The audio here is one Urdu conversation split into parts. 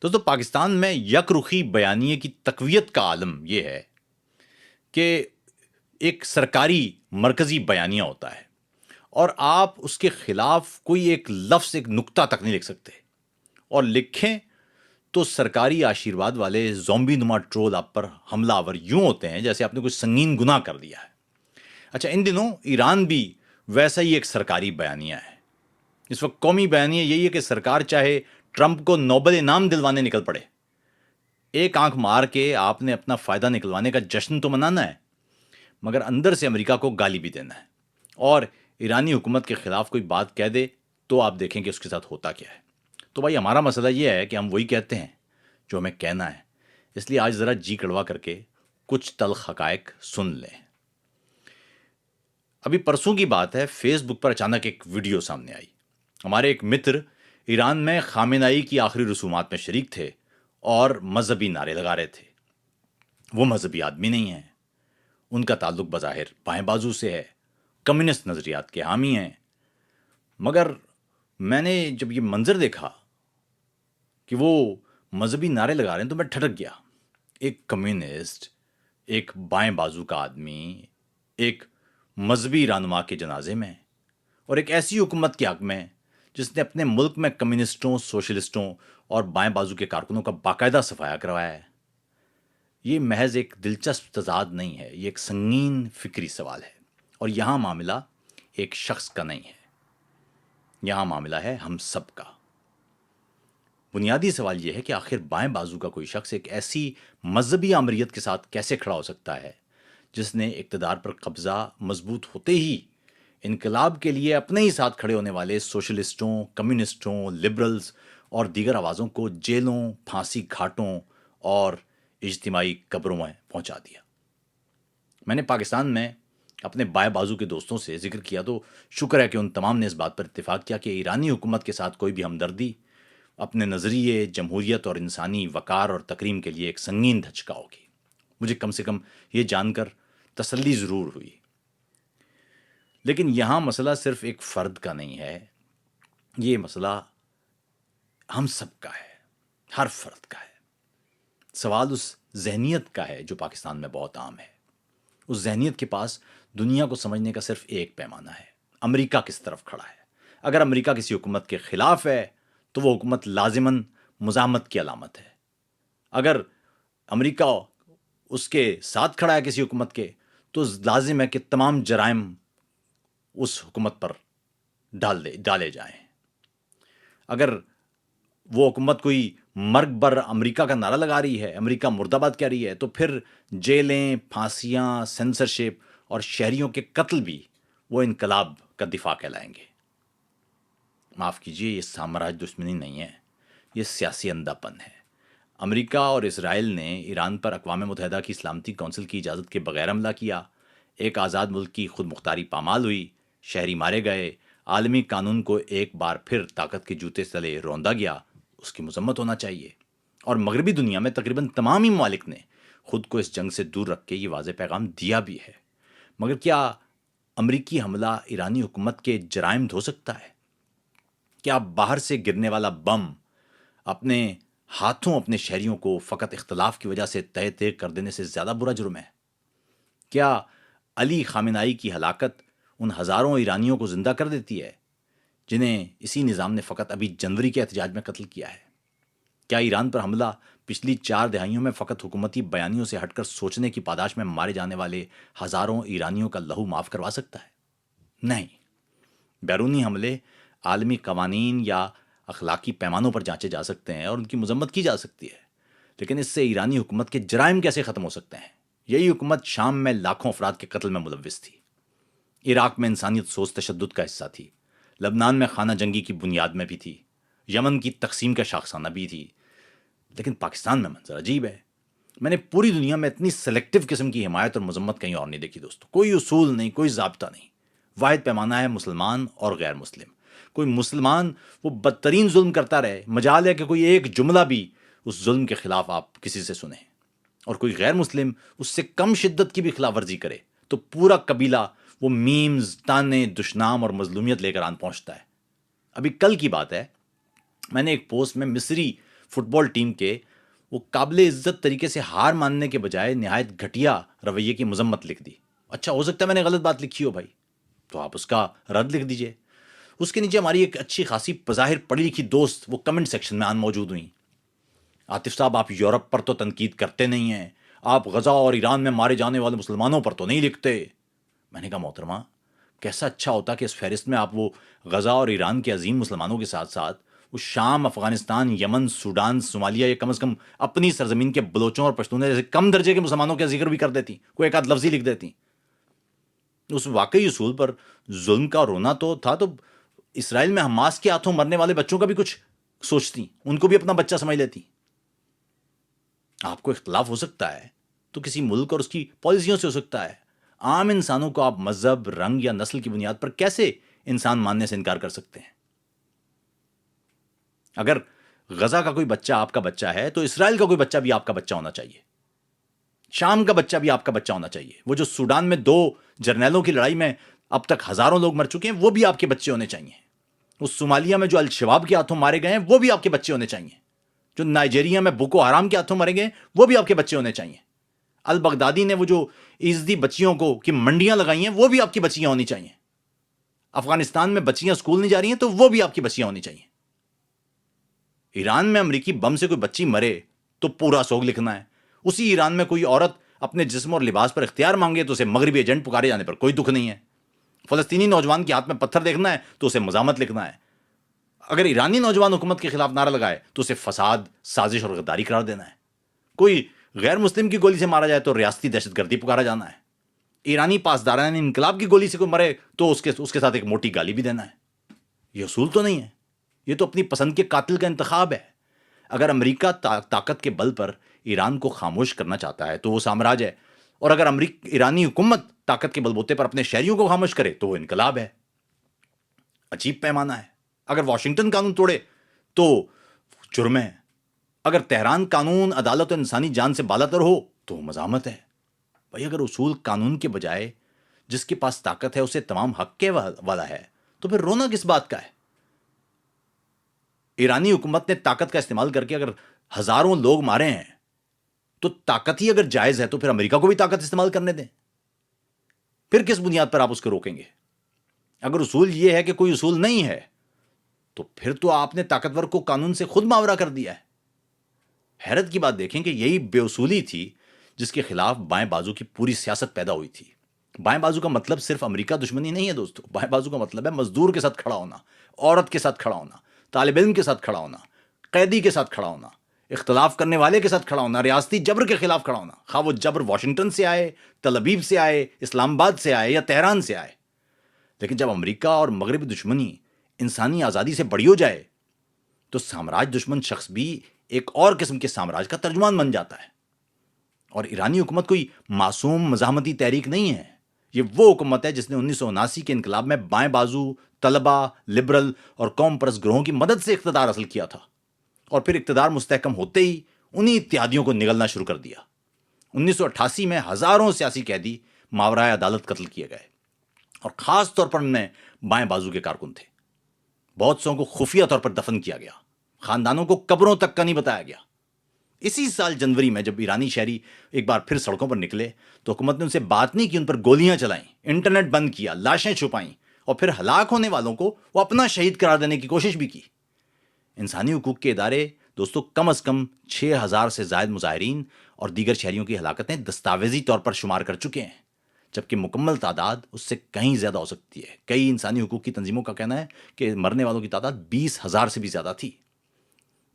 دوستو پاکستان میں یک رخی بیانیے کی تقویت کا عالم یہ ہے کہ ایک سرکاری مرکزی بیانیہ ہوتا ہے اور آپ اس کے خلاف کوئی ایک لفظ ایک نکتہ تک نہیں لکھ سکتے، اور لکھیں تو سرکاری آشیرواد والے زومبی نما ٹرول آپ پر حملہ آور یوں ہوتے ہیں جیسے آپ نے کوئی سنگین گناہ کر دیا ہے۔ اچھا، ان دنوں ایران بھی ویسا ہی ایک سرکاری بیانیہ ہے۔ اس وقت قومی بیانیہ یہی ہے کہ سرکار چاہے ٹرمپ کو نوبل انعام دلوانے نکل پڑے، ایک آنکھ مار کے آپ نے اپنا فائدہ نکلوانے کا جشن تو منانا ہے، مگر اندر سے امریکہ کو گالی بھی دینا ہے، اور ایرانی حکومت کے خلاف کوئی بات کہہ دے تو آپ دیکھیں کہ اس کے ساتھ ہوتا کیا ہے۔ تو بھائی ہمارا مسئلہ یہ ہے کہ ہم وہی کہتے ہیں جو ہمیں کہنا ہے، اس لیے آج ذرا جی کڑوا کر کے کچھ تلخ حقائق سن لیں۔ ابھی پرسوں کی بات ہے، فیس بک پر اچانک ایک ویڈیو سامنے آئی۔ ہمارے ایک متر ایران میں خامنہئی کی آخری رسومات میں شریک تھے اور مذہبی نعرے لگا رہے تھے۔ وہ مذہبی آدمی نہیں ہیں، ان کا تعلق بظاہر بائیں بازو سے ہے، کمیونسٹ نظریات کے حامی ہیں، مگر میں نے جب یہ منظر دیکھا کہ وہ مذہبی نعرے لگا رہے ہیں تو میں ٹھٹک گیا۔ ایک کمیونسٹ، ایک بائیں بازو کا آدمی، ایک مذہبی رہنما کے جنازے میں، اور ایک ایسی حکومت کے حق میں جس نے اپنے ملک میں کمیونسٹوں، سوشلسٹوں اور بائیں بازو کے کارکنوں کا باقاعدہ صفایا کروایا ہے۔ یہ محض ایک دلچسپ تضاد نہیں ہے، یہ ایک سنگین فکری سوال ہے، اور یہاں معاملہ ایک شخص کا نہیں ہے، یہاں معاملہ ہے ہم سب کا۔ بنیادی سوال یہ ہے کہ آخر بائیں بازو کا کوئی شخص ایک ایسی مذہبی آمریت کے ساتھ کیسے کھڑا ہو سکتا ہے جس نے اقتدار پر قبضہ مضبوط ہوتے ہی انقلاب کے لیے اپنے ہی ساتھ کھڑے ہونے والے سوشلسٹوں، کمیونسٹوں، لبرلز اور دیگر آوازوں کو جیلوں، پھانسی گھاٹوں اور اجتماعی قبروں میں پہنچا دیا۔ میں نے پاکستان میں اپنے بائیں بازو کے دوستوں سے ذکر کیا تو شکر ہے کہ ان تمام نے اس بات پر اتفاق کیا کہ ایرانی حکومت کے ساتھ کوئی بھی ہمدردی اپنے نظریے، جمہوریت اور انسانی وقار اور تکریم کے لیے ایک سنگین دھچکا ہوگی۔ مجھے کم سے کم یہ جان کر تسلی ضرور ہوئی۔ لیکن یہاں مسئلہ صرف ایک فرد کا نہیں ہے، یہ مسئلہ ہم سب کا ہے، ہر فرد کا ہے۔ سوال اس ذہنیت کا ہے جو پاکستان میں بہت عام ہے۔ اس ذہنیت کے پاس دنیا کو سمجھنے کا صرف ایک پیمانہ ہے، امریکہ کس طرف کھڑا ہے۔ اگر امریکہ کسی حکومت کے خلاف ہے تو وہ حکومت لازماً مزاحمت کی علامت ہے۔ اگر امریکہ اس کے ساتھ کھڑا ہے کسی حکومت کے تو لازم ہے کہ تمام جرائم اس حکومت پر ڈالے جائیں۔ اگر وہ حکومت کوئی مرگ بر امریکہ کا نعرہ لگا رہی ہے، امریکہ مرد آباد کہہ رہی ہے، تو پھر جیلیں، پھانسیاں، سینسرشپ اور شہریوں کے قتل بھی وہ انقلاب کا دفاع کہلائیں گے۔ معاف کیجیے، یہ سامراج دشمنی نہیں ہے، یہ سیاسی اندھا پن ہے۔ امریکہ اور اسرائیل نے ایران پر اقوام متحدہ کی سلامتی کونسل کی اجازت کے بغیر حملہ کیا، ایک آزاد ملک کی خود مختاری پامال ہوئی، شہری مارے گئے، عالمی قانون کو ایک بار پھر طاقت کے جوتے تلے روندا گیا۔ اس کی مذمت ہونا چاہیے، اور مغربی دنیا میں تقریباً تمام ہی ممالک نے خود کو اس جنگ سے دور رکھ کے یہ واضح پیغام دیا بھی ہے۔ مگر کیا امریکی حملہ ایرانی حکومت کے جرائم دھو سکتا ہے؟ کیا باہر سے گرنے والا بم اپنے ہاتھوں اپنے شہریوں کو فقط اختلاف کی وجہ سے تہہ تہہ کر دینے سے زیادہ برا جرم ہے؟ کیا علی خامنہئی کی ہلاکت ان ہزاروں ایرانیوں کو زندہ کر دیتی ہے جنہیں اسی نظام نے فقط ابھی جنوری کے احتجاج میں قتل کیا ہے؟ کیا ایران پر حملہ پچھلی 4 دہائیوں میں فقط حکومتی بیانیوں سے ہٹ کر سوچنے کی پاداش میں مارے جانے والے ہزاروں ایرانیوں کا لہو معاف کروا سکتا ہے؟ نہیں۔ بیرونی حملے عالمی قوانین یا اخلاقی پیمانوں پر جانچے جا سکتے ہیں اور ان کی مذمت کی جا سکتی ہے، لیکن اس سے ایرانی حکومت کے جرائم کیسے ختم ہو سکتے ہیں؟ یہی حکومت شام میں لاکھوں افراد کے قتل میں ملوث تھی، عراق میں انسانیت سوز تشدد کا حصہ تھی، لبنان میں خانہ جنگی کی بنیاد میں بھی تھی، یمن کی تقسیم کا شاخسانہ بھی تھی، لیکن پاکستان میں منظر عجیب ہے۔ میں نے پوری دنیا میں اتنی سلیکٹیو قسم کی حمایت اور مذمت کہیں اور نہیں دیکھی دوستو۔ کوئی اصول نہیں، کوئی ضابطہ نہیں، واحد پیمانہ ہے مسلمان اور غیر مسلم۔ کوئی مسلمان وہ بدترین ظلم کرتا رہے، مجال ہے کہ کوئی ایک جملہ بھی اس ظلم کے خلاف آپ کسی سے سنیں، اور کوئی غیر مسلم اس سے کم شدت کی بھی خلاف ورزی کرے تو پورا قبیلہ وہ میمز، تانے، دشنام اور مظلومیت لے کر آن پہنچتا ہے۔ ابھی کل کی بات ہے، میں نے ایک پوسٹ میں مصری فٹ بال ٹیم کے وہ قابل عزت طریقے سے ہار ماننے کے بجائے نہایت گھٹیا رویے کی مذمت لکھ دی. اچھا ہو سکتا ہے میں نے غلط بات لکھی ہو بھائی, تو آپ اس کا رد لکھ دیجئے. اس کے نیچے ہماری ایک اچھی خاصی بظاہر پڑھی لکھی دوست وہ کمنٹ سیکشن میں موجود ہوئیں. عاطف صاحب آپ یورپ پر تو تنقید کرتے نہیں ہیں, آپ غزہ اور ایران میں مارے جانے والے مسلمانوں پر تو نہیں لکھتے. میں نے کہا محترمہ کیسا اچھا ہوتا کہ اس فہرست میں آپ وہ غزہ اور ایران کے عظیم مسلمانوں کے ساتھ ساتھ وہ شام, افغانستان, یمن, سوڈان, صومالیہ یا کم از کم اپنی سرزمین کے بلوچوں اور پشتونوں جیسے کم درجے کے مسلمانوں کا ذکر بھی کر دیتی, کوئی ایک آدھ لفظی لکھ دیتی. اس واقعی اصول پر ظلم کا رونا تو تھا, تو اسرائیل میں حماس کے ہاتھوں مرنے والے بچوں کا بھی کچھ سوچتی, ان کو بھی اپنا بچہ سمجھ لیتی. آپ کو اختلاف ہو سکتا ہے تو کسی ملک اور اس کی پالیسیوں سے ہو سکتا ہے. عام انسانوں کو آپ مذہب, رنگ یا نسل کی بنیاد پر کیسے انسان ماننے سے انکار کر سکتے ہیں؟ اگر غزہ کا کوئی بچہ آپ کا بچہ ہے تو اسرائیل کا کوئی بچہ بھی آپ کا بچہ ہونا چاہیے, شام کا بچہ بھی آپ کا بچہ ہونا چاہیے. وہ جو سوڈان میں 2 جرنیلوں کی لڑائی میں اب تک ہزاروں لوگ مر چکے ہیں وہ بھی آپ کے بچے ہونے چاہیے. اس صومالیہ میں جو الشباب کے ہاتھوں مارے گئے ہیں وہ بھی آپ کے بچے ہونے چاہیے. جو نائجیریا میں بوکو حرام کے ہاتھوں مرے گئے وہ بھی آپ کے بچے ہونے چاہیے. البغدادی نے وہ جو عزدی بچیوں کو کی منڈیاں لگائی ہیں وہ بھی آپ کی بچیاں ہونی چاہیے. افغانستان میں بچیاں اسکول نہیں جا رہی ہیں تو وہ بھی آپ کی بچیاں ہونی چاہیے. ایران میں امریکی بم سے کوئی بچی مرے تو پورا سوگ لکھنا ہے. اسی ایران میں کوئی عورت اپنے جسم اور لباس پر اختیار مانگے تو اسے مغربی ایجنٹ پکارے جانے پر کوئی دکھ نہیں ہے. فلسطینی نوجوان کے ہاتھ میں پتھر دیکھنا ہے تو اسے مزاحمت لکھنا ہے. اگر ایرانی نوجوان حکومت کے خلاف نعرہ لگائے تو اسے فساد, سازش اور غداری قرار دینا ہے. کوئی غیر مسلم کی گولی سے مارا جائے تو ریاستی دہشت گردی پکارا جانا ہے. ایرانی پاسداران انقلاب کی گولی سے کوئی مرے تو اس کے ساتھ ایک موٹی گالی بھی دینا ہے. یہ اصول تو نہیں ہے, یہ تو اپنی پسند کے قاتل کا انتخاب ہے. اگر امریکہ طاقت کے بل پر ایران کو خاموش کرنا چاہتا ہے تو وہ سامراج ہے, اور اگر ایرانی حکومت طاقت کے بل بوتے پر اپنے شہریوں کو خاموش کرے تو وہ انقلاب ہے. عجیب پیمانہ ہے. اگر واشنگٹن قانون توڑے تو جرم ہے, اگر تہران قانون, عدالت و انسانی جان سے بالاتر ہو تو وہ مزاحمت ہے. بھائی اگر اصول قانون کے بجائے جس کے پاس طاقت ہے اسے تمام حق کے والا ہے تو پھر رونا کس بات کا ہے؟ ایرانی حکومت نے طاقت کا استعمال کر کے اگر ہزاروں لوگ مارے ہیں تو طاقت ہی اگر جائز ہے تو پھر امریکہ کو بھی طاقت استعمال کرنے دیں. پھر کس بنیاد پر آپ اس کو روکیں گے؟ اگر اصول یہ ہے کہ کوئی اصول نہیں ہے تو پھر تو آپ نے طاقتور کو قانون سے خود ماورا کر دیا ہے. حیرت کی بات دیکھیں کہ یہی بے اصولی تھی جس کے خلاف بائیں بازو کی پوری سیاست پیدا ہوئی تھی. بائیں بازو کا مطلب صرف امریکہ دشمنی نہیں ہے دوستو. بائیں بازو کا مطلب ہے مزدور کے ساتھ کھڑا ہونا, عورت کے ساتھ کھڑا ہونا, طالب علم کے ساتھ کھڑا ہونا, قیدی کے ساتھ کھڑا ہونا, اختلاف کرنے والے کے ساتھ کھڑا ہونا, ریاستی جبر کے خلاف کھڑا ہونا, خواہ وہ جبر واشنگٹن سے آئے, تل ابیب سے آئے, اسلام آباد سے آئے یا تہران سے آئے. لیکن جب امریکہ اور مغربی دشمنی انسانی آزادی سے بڑی ہو جائے تو سامراج دشمن شخص بھی ایک اور قسم کے سامراج کا ترجمان بن جاتا ہے. اور ایرانی حکومت کوئی معصوم مزاحمتی تحریک نہیں ہے. یہ وہ حکومت ہے جس نے 1979 کے انقلاب میں بائیں بازو, طلبہ, لبرل اور قوم پرست گروہوں کی مدد سے اقتدار حاصل کیا تھا, اور پھر اقتدار مستحکم ہوتے ہی انہی اتحادیوں کو نگلنا شروع کر دیا. 1988 میں ہزاروں سیاسی قیدی ماورائے عدالت قتل کیے گئے, اور خاص طور پر ان میں بائیں بازو کے کارکن تھے. بہت سو کو خفیہ طور پر دفن کیا گیا, خاندانوں کو قبروں تک کا نہیں بتایا گیا. اسی سال جنوری میں جب ایرانی شہری ایک بار پھر سڑکوں پر نکلے تو حکومت نے ان سے بات نہیں کی, ان پر گولیاں چلائیں, انٹرنیٹ بند کیا, لاشیں چھپائیں, اور پھر ہلاک ہونے والوں کو وہ اپنا شہید قرار دینے کی کوشش بھی کی. انسانی حقوق کے ادارے دوستو کم از کم 6000 سے زائد مظاہرین اور دیگر شہریوں کی ہلاکتیں دستاویزی طور پر شمار کر چکے ہیں, جبکہ مکمل تعداد اس سے کہیں زیادہ ہو سکتی ہے. کئی انسانی حقوق کی تنظیموں کا کہنا ہے کہ مرنے والوں کی تعداد 20,000 سے بھی زیادہ تھی,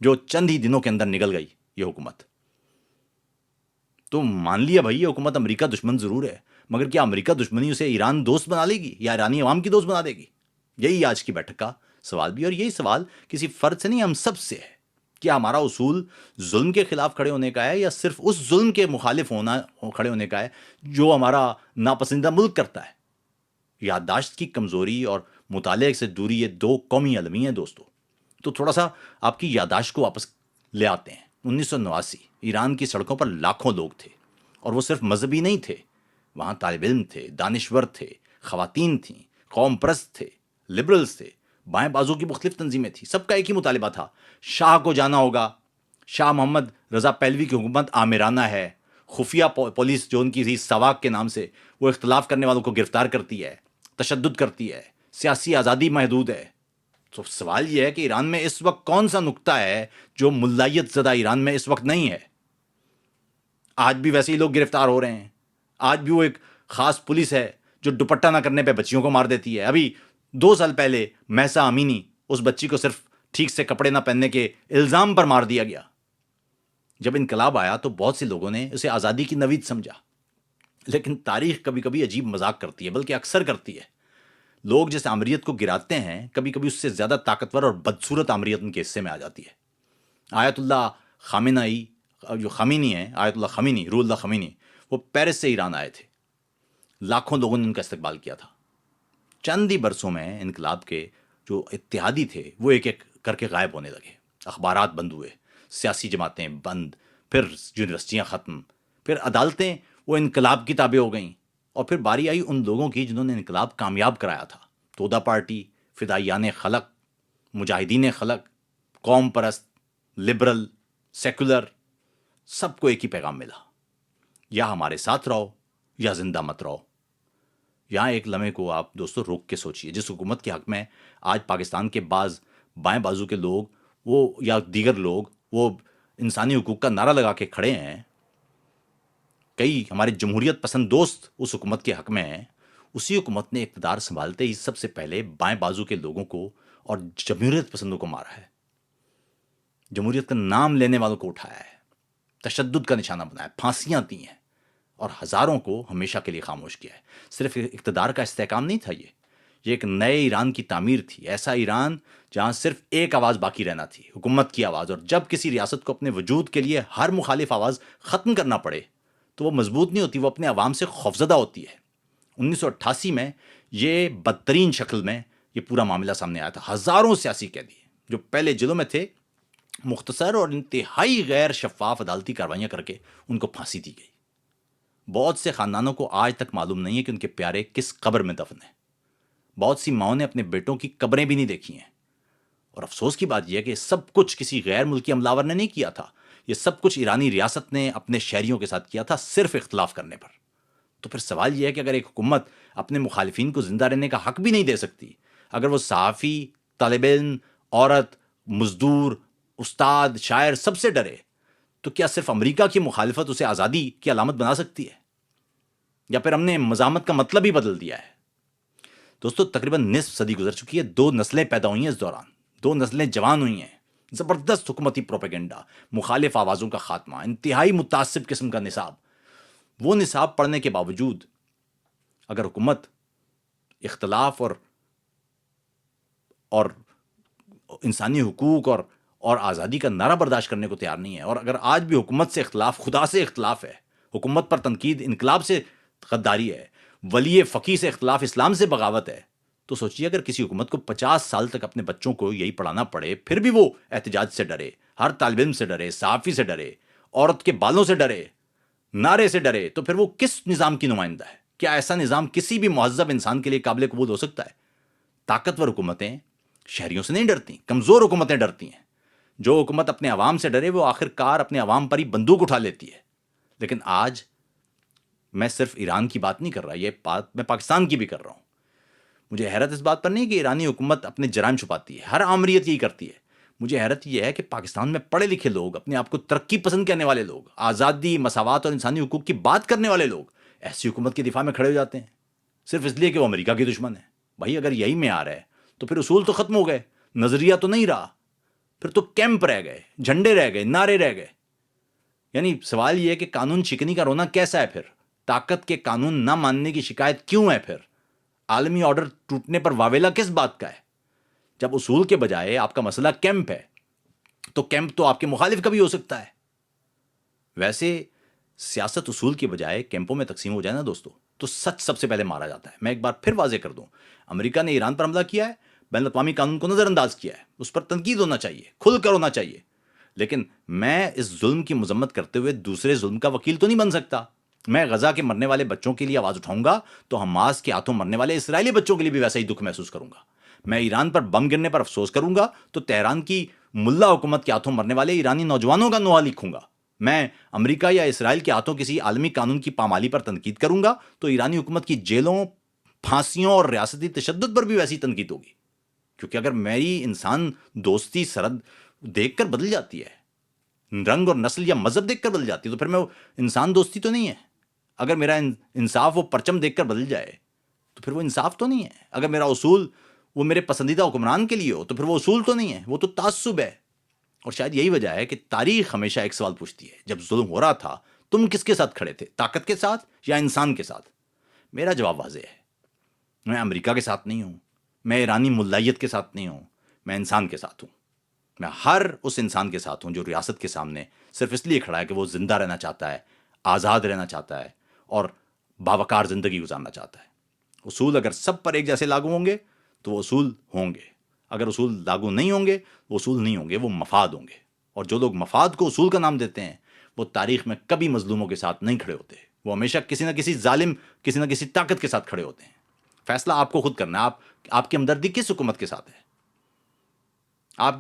جو چند ہی دنوں کے اندر نگل گئی یہ حکومت. تو مان لیا بھائی یہ حکومت امریکہ دشمن ضرور ہے, مگر کیا امریکہ دشمنی اسے ایران دوست بنا لے گی یا ایرانی عوام کی دوست بنا دے گی؟ یہی آج کی بیٹھک کا سوال بھی, اور یہی سوال کسی فرد سے نہیں ہم سب سے ہے. کیا ہمارا اصول ظلم کے خلاف کھڑے ہونے کا ہے یا صرف اس ظلم کے مخالف کھڑے ہونے کا ہے جو ہمارا ناپسندیدہ ملک کرتا ہے؟ یادداشت کی کمزوری اور مطالعے سے دوری یہ 2 قومی المیاں ہیں دوستو. تو تھوڑا سا آپ کی یادداشت کو واپس لے آتے ہیں. 1989 ایران کی سڑکوں پر لاکھوں لوگ تھے, اور وہ صرف مذہبی نہیں تھے, وہاں طالب علم تھے, دانشور تھے, خواتین تھیں, قوم پرست تھے, لبرلز تھے, بائیں بازو کی مختلف تنظیمیں تھیں. سب کا ایک ہی مطالبہ تھا, شاہ کو جانا ہوگا, شاہ محمد رضا پہلوی کی حکومت آمرانہ ہے، خفیہ پولیس جو ان کی تھی سواق کے نام سے، وہ اختلاف کرنے والوں کو گرفتار کرتی ہے، تشدد کرتی ہے، سیاسی آزادی محدود ہے۔ تو سوال یہ ہے کہ ایران میں اس وقت کون سا نقطہ ہے جو ملائیت زدہ ایران میں اس وقت نہیں ہے؟ آج بھی ویسے ہی لوگ گرفتار ہو رہے ہیں، آج بھی وہ ایک خاص پولیس ہے جو دوپٹہ نہ کرنے پہ بچیوں کو مار دیتی ہے۔ ابھی 2 سال پہلے مہسا امینی، اس بچی کو صرف ٹھیک سے کپڑے نہ پہننے کے الزام پر مار دیا گیا۔ جب انقلاب آیا تو بہت سے لوگوں نے اسے آزادی کی نوید سمجھا، لیکن تاریخ کبھی کبھی عجیب مذاق کرتی ہے، بلکہ اکثر کرتی ہے۔ لوگ جس آمریت کو گراتے ہیں کبھی کبھی اس سے زیادہ طاقتور اور بدصورت آمریت ان کے حصے میں آ جاتی ہے۔ آیت اللہ خامنئی، جو خمینی ہیں، آیت اللہ خمینی، روح اللہ خمینی، وہ پیرس سے ایران آئے تھے۔ لاکھوں لوگوں نے ان کا استقبال کیا تھا۔ چند ہی برسوں میں انقلاب کے جو اتحادی تھے وہ ایک ایک کر کے غائب ہونے لگے، اخبارات بند ہوئے، سیاسی جماعتیں بند، پھر یونیورسٹیاں ختم، پھر عدالتیں وہ انقلاب کی تابع ہو گئیں، اور پھر باری آئی ان لوگوں کی جنہوں نے انقلاب کامیاب کرایا تھا۔ تودا پارٹی، فدائیان خلق، مجاہدین خلق، قوم پرست، لبرل، سیکولر، سب کو ایک ہی پیغام ملا: یا ہمارے ساتھ رہو یا زندہ مت رہو۔ یہاں ایک لمحے کو آپ دوستو روک کے سوچئے، جس حکومت کے حق میں آج پاکستان کے بعض بائیں بازو کے لوگ وہ یا دیگر لوگ وہ انسانی حقوق کا نعرہ لگا کے کھڑے ہیں، کئی ہمارے جمہوریت پسند دوست اس حکومت کے حق میں ہیں، اسی حکومت نے اقتدار سنبھالتے ہی سب سے پہلے بائیں بازو کے لوگوں کو اور جمہوریت پسندوں کو مارا ہے، جمہوریت کا نام لینے والوں کو اٹھایا ہے، تشدد کا نشانہ بنایا، پھانسیاں دی ہیں، اور ہزاروں کو ہمیشہ کے لیے خاموش کیا ہے۔ صرف اقتدار کا استحکام نہیں تھا، یہ ایک نئے ایران کی تعمیر تھی، ایسا ایران جہاں صرف ایک آواز باقی رہنا تھی، حکومت کی آواز، اور جب کسی ریاست کو اپنے وجود کے لیے ہر مخالف آواز ختم کرنا پڑے تو وہ مضبوط نہیں ہوتی، وہ اپنے عوام سے خوفزدہ ہوتی ہے۔ 1988 میں یہ بدترین شکل میں یہ پورا معاملہ سامنے آیا تھا۔ ہزاروں سیاسی قیدی جو پہلے جیلوں میں تھے، مختصر اور انتہائی غیر شفاف عدالتی کارروائیاں کر کے ان کو پھانسی دی گئی۔ بہت سے خاندانوں کو آج تک معلوم نہیں ہے کہ ان کے پیارے کس قبر میں دفن ہیں۔ بہت سی ماؤں نے اپنے بیٹوں کی قبریں بھی نہیں دیکھی ہیں، اور افسوس کی بات یہ ہے کہ سب کچھ کسی غیر ملکی حملہ آور نے نہیں کیا تھا، یہ سب کچھ ایرانی ریاست نے اپنے شہریوں کے ساتھ کیا تھا، صرف اختلاف کرنے پر۔ تو پھر سوال یہ ہے کہ اگر ایک حکومت اپنے مخالفین کو زندہ رہنے کا حق بھی نہیں دے سکتی، اگر وہ صحافی، طالب علم، عورت، مزدور، استاد، شاعر سب سے ڈرے، تو کیا صرف امریکہ کی مخالفت اسے آزادی کی علامت بنا سکتی ہے؟ یا پھر ہم نے مزاحمت کا مطلب ہی بدل دیا ہے؟ دوستو تقریباً نصف صدی گزر چکی ہے، 2 نسلیں پیدا ہوئی ہیں اس دوران، 2 نسلیں جوان ہوئی ہیں، زبردست حکومتی پروپیگنڈا، مخالف آوازوں کا خاتمہ، انتہائی متعصب قسم کا نصاب۔ وہ نصاب پڑھنے کے باوجود اگر حکومت اختلاف اور انسانی حقوق اور آزادی کا نعرہ برداشت کرنے کو تیار نہیں ہے، اور اگر آج بھی حکومت سے اختلاف خدا سے اختلاف ہے، حکومت پر تنقید انقلاب سے غداری ہے، ولی فقیہ سے اختلاف اسلام سے بغاوت ہے، تو سوچیے اگر کسی حکومت کو 50 سال تک اپنے بچوں کو یہی پڑھانا پڑے، پھر بھی وہ احتجاج سے ڈرے، ہر طالب علم سے ڈرے، صحافی سے ڈرے، عورت کے بالوں سے ڈرے، نعرے سے ڈرے، تو پھر وہ کس نظام کی نمائندہ ہے؟ کیا ایسا نظام کسی بھی مہذب انسان کے لیے قابل قبول ہو سکتا ہے؟ طاقتور حکومتیں شہریوں سے نہیں ڈرتی، کمزور حکومتیں ڈرتی ہیں۔ جو حکومت اپنے عوام سے ڈرے وہ آخر کار اپنے عوام پر ہی بندوق اٹھا لیتی ہے۔ لیکن آج میں صرف ایران کی بات نہیں کر رہا، یہ بات میں پاکستان کی بھی کر رہا ہوں۔ مجھے حیرت اس بات پر نہیں کہ ایرانی حکومت اپنے جرائم چھپاتی ہے، ہر آمریت یہی کرتی ہے۔ مجھے حیرت یہ ہے کہ پاکستان میں پڑھے لکھے لوگ، اپنے آپ کو ترقی پسند کہنے والے لوگ، آزادی، مساوات اور انسانی حقوق کی بات کرنے والے لوگ ایسی حکومت کے دفاع میں کھڑے ہو جاتے ہیں، صرف اس لیے کہ وہ امریکہ کی دشمن ہے۔ بھائی اگر یہی معیار ہے تو پھر اصول تو ختم ہو گئے، نظریہ تو نہیں رہا، پھر تو کیمپ رہ گئے، جھنڈے رہ گئے، نعرے رہ گئے۔ یعنی سوال یہ ہے کہ قانون شکنی کا رونا کیسا ہے؟ پھر طاقت کے قانون نہ ماننے کی شکایت کیوں ہے؟ پھر عالمی آرڈر ٹوٹنے پر واویلا کس بات کا ہے؟ جب اصول کے بجائے آپ کا مسئلہ کیمپ ہے، تو کیمپ تو آپ کے مخالف کا بھی ہو سکتا ہے۔ ویسے سیاست اصول کے بجائے کیمپوں میں تقسیم ہو جائے نا دوستو، تو سچ سب سے پہلے مارا جاتا ہے۔ میں ایک بار پھر واضح کر دوں، امریکہ نے ایران پر حملہ کیا ہے، بین الاقوامی قانون کو نظر انداز کیا ہے، اس پر تنقید ہونا چاہیے، کھل کر ہونا چاہیے، لیکن میں اس ظلم کی مذمت کرتے ہوئے دوسرے ظلم کا وکیل تو نہیں بن سکتا۔ میں غزہ کے مرنے والے بچوں کے لیے آواز اٹھاؤں گا تو حماس کے ہاتھوں مرنے والے اسرائیلی بچوں کے لیے بھی ویسا ہی دکھ محسوس کروں گا۔ میں ایران پر بم گرنے پر افسوس کروں گا تو تہران کی ملا حکومت کے ہاتھوں مرنے والے ایرانی نوجوانوں کا نوحہ لکھوں گا. میں امریکہ یا اسرائیل کے ہاتھوں کسی عالمی قانون کی پامالی پر تنقید کروں گا تو ایرانی حکومت کی جیلوں، پھانسیوں اور ریاستی تشدد پر بھی ویسی تنقید ہوگی. کیونکہ اگر میری انسان دوستی سرحد دیکھ کر بدل جاتی ہے، رنگ اور نسل یا مذہب دیکھ کر بدل جاتی ہے، تو پھر میں انسان دوستی تو نہیں ہے. اگر میرا انصاف وہ پرچم دیکھ کر بدل جائے تو پھر وہ انصاف تو نہیں ہے. اگر میرا اصول وہ میرے پسندیدہ حکمران کے لیے ہو تو پھر وہ اصول تو نہیں ہے، وہ تو تعصب ہے. اور شاید یہی وجہ ہے کہ تاریخ ہمیشہ ایک سوال پوچھتی ہے: جب ظلم ہو رہا تھا تم کس کے ساتھ کھڑے تھے؟ طاقت کے ساتھ یا انسان کے ساتھ؟ میرا جواب واضح ہے: میں امریکہ کے ساتھ نہیں ہوں، میں ایرانی ملائیت کے ساتھ نہیں ہوں، میں انسان کے ساتھ ہوں. میں ہر اس انسان کے ساتھ ہوں جو ریاست کے سامنے صرف اس لیے کھڑا ہے کہ وہ زندہ رہنا چاہتا ہے، آزاد رہنا چاہتا ہے اور باوقار زندگی گزارنا چاہتا ہے. اصول اگر سب پر ایک جیسے لاگو ہوں گے تو وہ اصول ہوں گے. اگر اصول لاگو نہیں ہوں گے وہ اصول نہیں ہوں گے، وہ مفاد ہوں گے. اور جو لوگ مفاد کو اصول کا نام دیتے ہیں وہ تاریخ میں کبھی مظلوموں کے ساتھ نہیں کھڑے ہوتے. وہ ہمیشہ کسی نہ کسی ظالم، کسی نہ کسی طاقت کے ساتھ کھڑے ہوتے ہیں. فیصلہ آپ کو خود کرنا ہے. آپ کی ہمدردی کس حکومت کے ساتھ ہے؟ آپ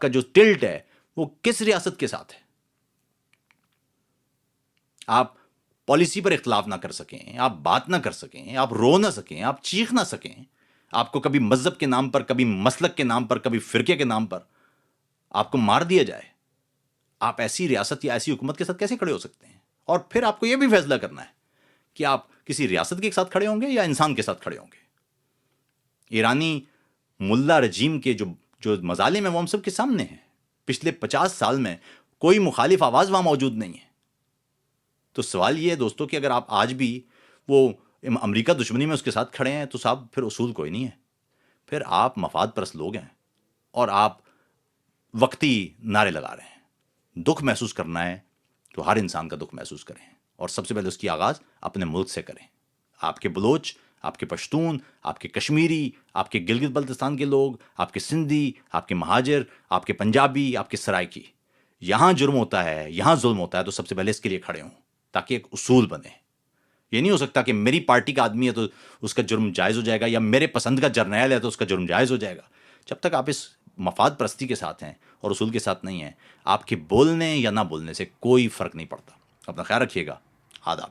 کا جو ٹلٹ ہے وہ کس ریاست کے ساتھ ہے؟ آپ پالیسی پر اختلاف نہ کر سکیں، آپ بات نہ کر سکیں، آپ رو نہ سکیں، آپ چیخ نہ سکیں. آپ کو کبھی مذہب کے نام پر، کبھی مسلک کے نام پر، کبھی فرقے کے نام پر آپ کو مار دیا جائے. آپ ایسی ریاست یا ایسی حکومت کے ساتھ کیسے کھڑے ہو سکتے ہیں؟ اور پھر آپ کو یہ بھی فیصلہ کرنا ہے کہ آپ کسی ریاست کے ساتھ کھڑے ہوں گے یا انسان کے ساتھ کھڑے ہوں گے. ایرانی ملا رجیم کے جو مظالم ہیں وہ ہم سب کے سامنے ہیں. پچھلے 50 سال میں کوئی مخالف آواز وہاں موجود نہیں ہے. تو سوال یہ ہے دوستو کہ اگر آپ آج بھی وہ امریکہ دشمنی میں اس کے ساتھ کھڑے ہیں تو صاحب پھر اصول کوئی نہیں ہے. پھر آپ مفاد پرست لوگ ہیں اور آپ وقتی نعرے لگا رہے ہیں. دکھ محسوس کرنا ہے تو ہر انسان کا دکھ محسوس کریں، اور سب سے پہلے اس کی آغاز اپنے ملک سے کریں. آپ کے بلوچ، آپ کے پشتون، آپ کے کشمیری، آپ کے گلگت بلتستان کے لوگ، آپ کے سندھی، آپ کے مہاجر، آپ کے پنجابی، آپ کے سرائکی، یہاں جرم ہوتا ہے، یہاں ظلم ہوتا ہے تو سب سے پہلے اس کے لیے کھڑے ہوں تاکہ ایک اصول بنے. یہ نہیں ہو سکتا کہ میری پارٹی کا آدمی ہے تو اس کا جرم جائز ہو جائے گا، یا میرے پسند کا جرنیل ہے تو اس کا جرم جائز ہو جائے گا. جب تک آپ اس مفاد پرستی کے ساتھ ہیں اور اصول کے ساتھ نہیں ہیں، آپ کے بولنے یا نہ بولنے سے کوئی فرق نہیں پڑتا. اپنا خیال رکھیے گا. آداب.